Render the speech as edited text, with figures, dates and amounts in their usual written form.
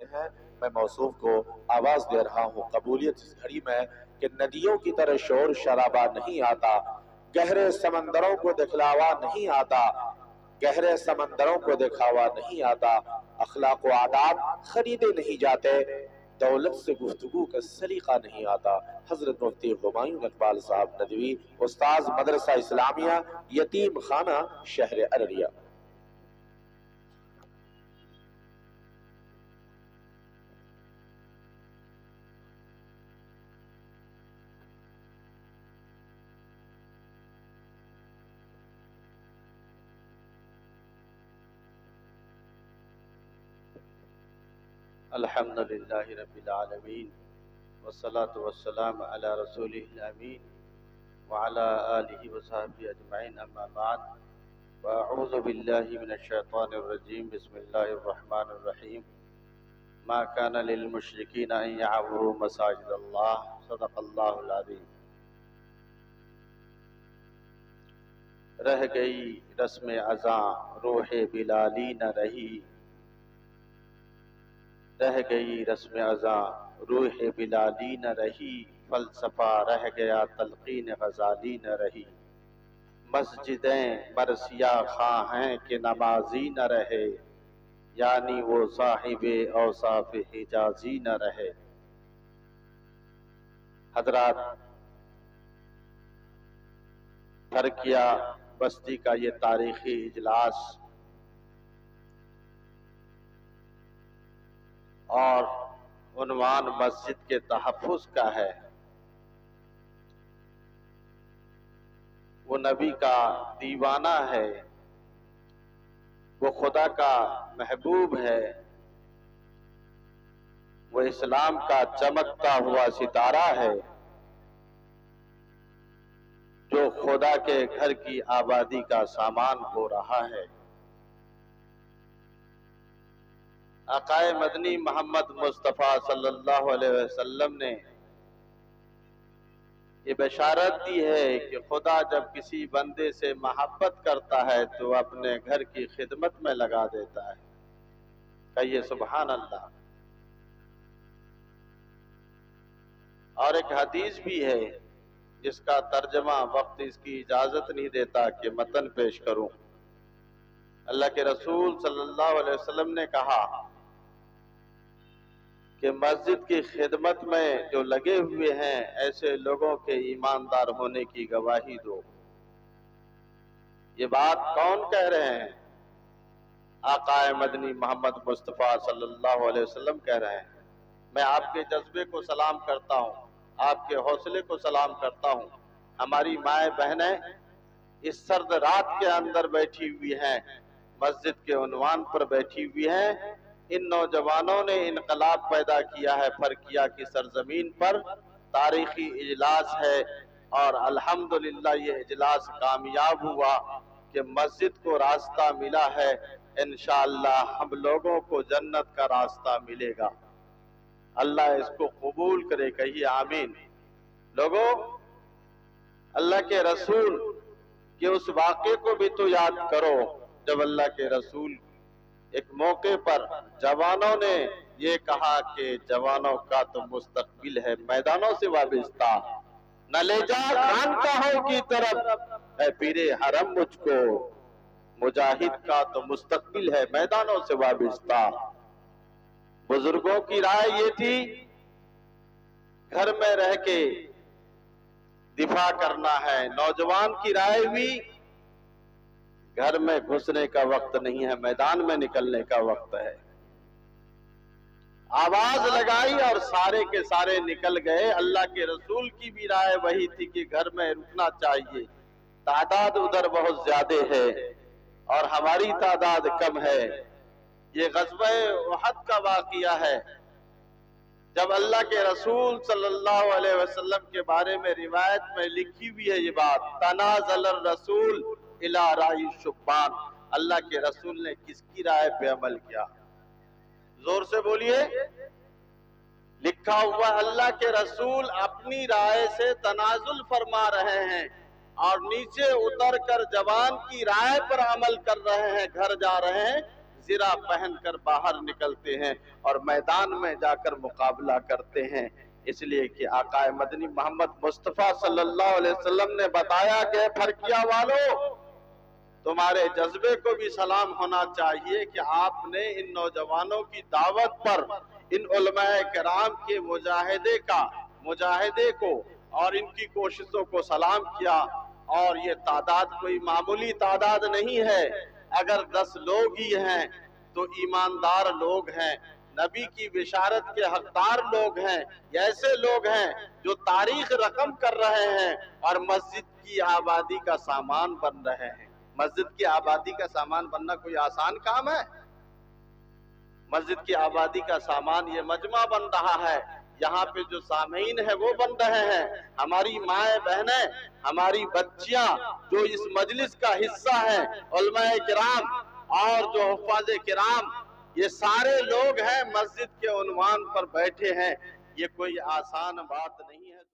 हैं, मैं मौसूफ को आवाज दे रहा हूँ कबूलियत इस घड़ी में कि नदियों की तरह शोर शराबा नहीं आता, गहरे समंदरों को दिखलावा नहीं आता, गहरे समंदरों को दिखावा नहीं आता, अखलाक व आदाब खरीदे नहीं जाते, दौलत से गुफ्तगू का सलीका नहीं आता। हजरत मुफ्ती हुमायूं इकबाल साहब नदवी, उस्ताज मदरसा इस्लामिया, यतीम खाना, शहर अररिया। अल्हम्दुलिल्लाहि रब्बिल आलमीन वस्सलातु वस्सलामु अला रसूलिहिल अमीन व अला आलिहि व सहबिहि अजमईन अम्मा बाद व अऊज़ु बिल्लाहि मिनश शैतानिर रजीम बिस्मिल्लाहिर रहमानिर रहीम मा काना लिल मुशरिकीन अन यअमुरू मसाजिदल्लाह सदक़ल्लाहुल अज़ीम। रह गई रस्म अज़ां रूहे बिलाली न रही, रह गई रस्म अज़ां रूह बिलाली न रही, फलसफा रह गया तलक़ीन गज़ाली न रही। मस्जिदें मरसिया खां हैं कि नमाजी न रहे, यानी वो साहिबे औसाफ हिजाजी न रहे। हजरात, फरकिया बस्ती का ये तारीखी इजलास और उन्वान मस्जिद के तहफ़्फ़ुज़ का है। वो नबी का दीवाना है, वो खुदा का महबूब है, वो इस्लाम का चमकता हुआ सितारा है, जो खुदा के घर की आबादी का सामान हो रहा है। आकाए मदनी मोहम्मद मुस्तफ़ा सल्लल्लाहु अलैहि वसल्लम ने ये बशारत दी है कि खुदा जब किसी बंदे से मोहब्बत करता है तो अपने घर की खिदमत में लगा देता है। कहिए सुभान अल्लाह। और एक हदीस भी है जिसका तर्जमा वक्त इसकी इजाजत नहीं देता कि मतन पेश करूं। अल्लाह के रसूल सल्लल्लाहु अलैहि वसल्लम ने कहा कि मस्जिद की खिदमत में जो लगे हुए हैं ऐसे लोगों के ईमानदार होने की गवाही दो। ये बात कौन कह रहे हैं? आकाए मदनी मोहम्मद मुस्तफ़ा सल्लल्लाहु अलैहि वसल्लम कह रहे हैं। मैं आपके जज्बे को सलाम करता हूँ, आपके हौसले को सलाम करता हूँ। हमारी माएँ बहनें इस सर्द रात के अंदर बैठी हुई हैं, मस्जिद के उन्वान पर बैठी हुई हैं। इन नौजवानों ने इनकलाब पैदा किया है फरकिया की सरजमीन पर। तारीखी इजलास है और अल्हम्दुलिल्लाह ये इजलास कामयाब हुआ कि मस्जिद को रास्ता मिला है। इंशाअल्लाह हम लोगों को जन्नत का रास्ता मिलेगा। अल्लाह इसको कबूल करे, कहिए आमीन। लोगों, अल्लाह के रसूल के उस वाक़े को भी तो याद करो जब अल्लाह के रसूल एक मौके पर जवानों ने ये कहा कि जवानों का तो मुस्तकबिल है मैदानों से वाबिस्ता, न ले जा खानकाहों की तरफ है पीरे हरम मुझको, मुजाहिद का तो मुस्तकबिल है मैदानों से वाबिस्ता। बुजुर्गों की राय ये थी घर में रह के दिफा करना है। नौजवान की राय भी घर में घुसने का वक्त नहीं है, मैदान में निकलने का वक्त है। आवाज लगाई और सारे के सारे निकल गए। अल्लाह के रसूल की भी राय वही थी कि घर में रुकना चाहिए। तादाद उधर बहुत ज्यादा है और हमारी तादाद कम है। ये ग़ज़वा उहद का वाक़िया है जब अल्लाह के रसूल सल्लल्लाहु अलैहि वसल्लम के बारे में रिवायत में लिखी हुई है ये बात, तनाज़ल रसूल इला राई शुब्बान। अल्लाह के रसूल ने किसकी राय पे अमल किया? जोर से बोलिए। लिखा हुआ अल्लाह के रसूल अपनी राय से तनाजुल फरमा रहे हैं और नीचे उतर कर जवान की राय पर अमल कर रहे हैं, घर जा रहे हैं, जिरा पहनकर बाहर निकलते हैं और मैदान में जाकर मुकाबला करते हैं। इसलिए कि आकाए मदनी मोहम्मद मुस्तफ़ा सल्लल्लाहु अलैहि वसल्लम ने बताया कि फरकिया वालों, तुम्हारे जज्बे को भी सलाम होना चाहिए कि आपने इन नौजवानों की दावत पर इन उलमाए किराम के मुजाहिदे को और इनकी कोशिशों को सलाम किया। और ये तादाद कोई मामूली तादाद नहीं है। अगर 10 लोग ही हैं तो ईमानदार लोग हैं, नबी की बिशारत के हकदार लोग हैं, ऐसे लोग हैं जो तारीख रकम कर रहे हैं और मस्जिद की आबादी का सामान बन रहे हैं। मस्जिद की आबादी का सामान बनना कोई आसान काम है? मस्जिद की आबादी का सामान ये मजमा बन रहा है, यहाँ पे जो सामीन है वो बन रहे हैं। हमारी माए बहनें, हमारी बच्चियां जो इस मजलिस का हिस्सा है, उलमाए किराम और जो हुफ़ाज़े किराम, ये सारे लोग हैं मस्जिद के उन्वान पर बैठे हैं। ये कोई आसान बात नहीं है।